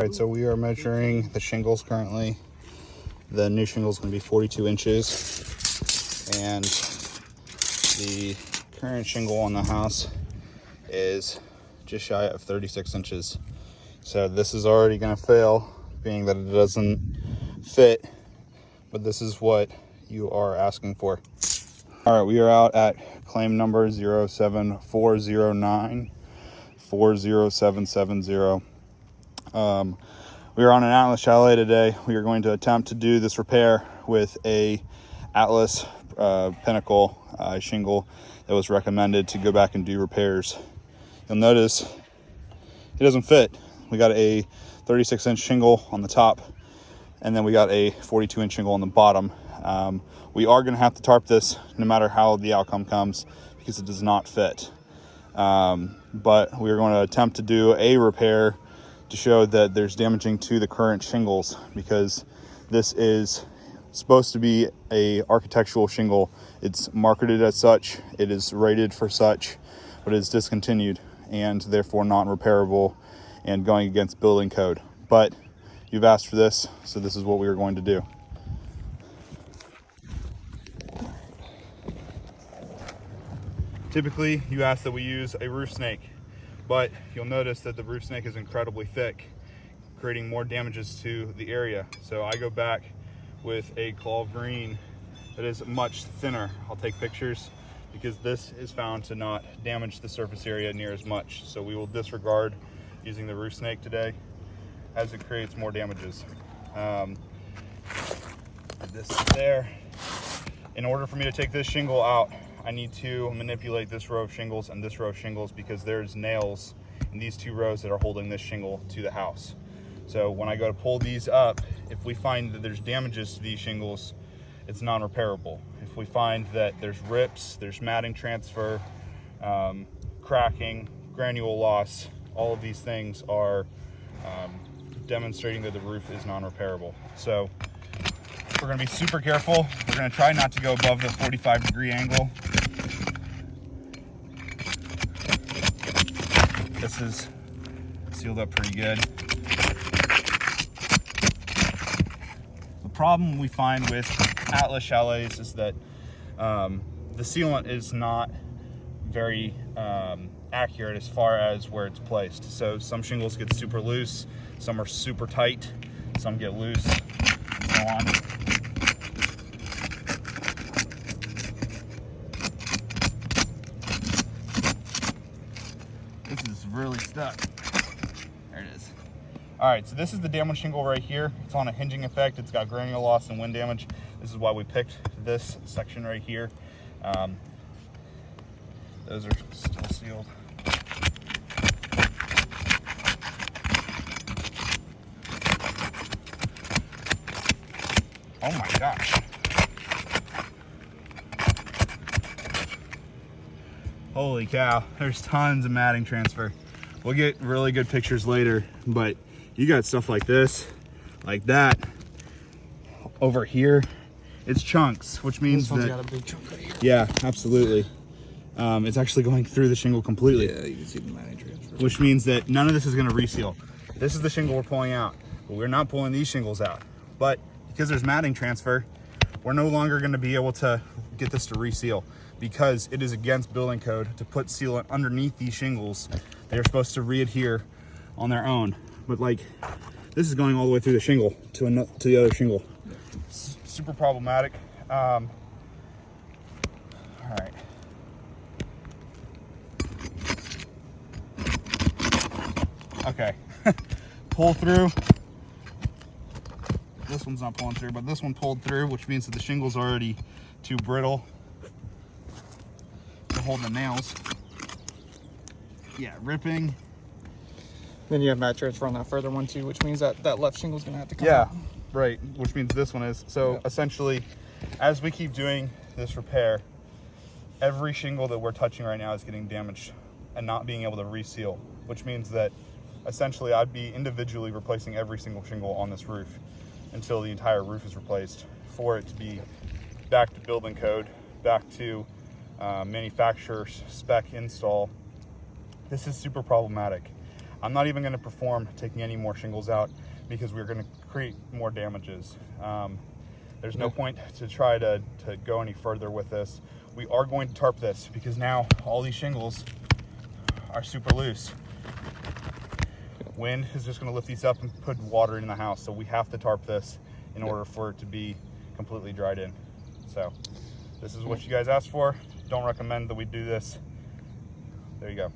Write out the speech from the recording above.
All right, so we are measuring the shingles currently. The new shingle is going to be 42 inches, and the current shingle on the house is just shy of 36 inches. So this is already going to fail, being that it doesn't fit, but this is what you are asking for. All right, we are out at claim number 07409-40770. We are on an Atlas chalet today. We are going to attempt to do this repair with a Atlas Pinnacle shingle that was recommended to go back and do repairs. You'll notice it doesn't fit. We got a 36-inch shingle on the top, and then we got a 42-inch shingle on the bottom. We are going to have to tarp this no matter how the outcome comes, because it does not fit. But we are going to attempt to do a repair to show that there's damaging to the current shingles, because this is supposed to be a architectural shingle. It's marketed as such, it is rated for such, but it is discontinued and therefore non-repairable and going against building code. But you've asked for this, so this is what we are going to do. Typically, you ask that we use a roof snake, but you'll notice that the roof snake is incredibly thick, creating more damages to the area. So I go back with a claw green that is much thinner. I'll take pictures, because this is found to not damage the surface area near as much. So we will disregard using the roof snake today, as it creates more damages. This is there. In order for me to take this shingle out, I need to manipulate this row of shingles and this row of shingles, because there's nails in these two rows that are holding this shingle to the house. So when I go to pull these up, if we find that there's damages to these shingles, it's non-repairable. If we find that there's rips, there's matting transfer, cracking, granule loss, all of these things are demonstrating that the roof is non-repairable. So we're going to be super careful. We're going to try not to go above the 45-degree angle. This is sealed up pretty good. The problem we find with Atlas chalets is that the sealant is not very accurate as far as where it's placed. So some shingles get super loose, some are super tight, some get loose, and so on. This is really stuck. There it is. All right, so this is the damaged shingle right here. It's on a hinging effect. It's got granule loss and wind damage. This is why we picked this section right here. Those are still sealed. Oh my gosh. Holy cow, there's tons of matting transfer. We'll get really good pictures later, but you got stuff like this, like that, over here. It's chunks, which means this one's that, got a big chunk right here. Yeah, absolutely. It's actually going through the shingle completely. Yeah, you can see the matting transfer. Which means that none of this is gonna reseal. This is the shingle we're pulling out, but we're not pulling these shingles out. But because there's matting transfer, we're no longer gonna be able to get this to reseal, because it is against building code to put sealant underneath these shingles. They're supposed to re-adhere on their own. But like, this is going all the way through the shingle to the other shingle. It's super problematic. All right. Okay, pull through. This one's not pulling through, but this one pulled through, which means that the shingle's already too brittle to hold the nails. Yeah, ripping. Then you have mat transfer on that further one too, which means that that left shingle's gonna have to come Yeah, out. right, which means this one is. So yeah. Essentially, as we keep doing this repair, every shingle that we're touching right now is getting damaged and not being able to reseal, which means that essentially I'd be individually replacing every single shingle on this roof until the entire roof is replaced, for it to be back to building code, back to manufacturer's spec install. This is super problematic. I'm not even going to perform taking any more shingles out because we're going to create more damages. There's no point to try to go any further with this. We are going to tarp this because now all these shingles are super loose. Wind is just going to lift these up and put water in the house, so we have to tarp this in order for it to be completely dried in. So this is what you guys asked for. Don't recommend that we do this. There you go.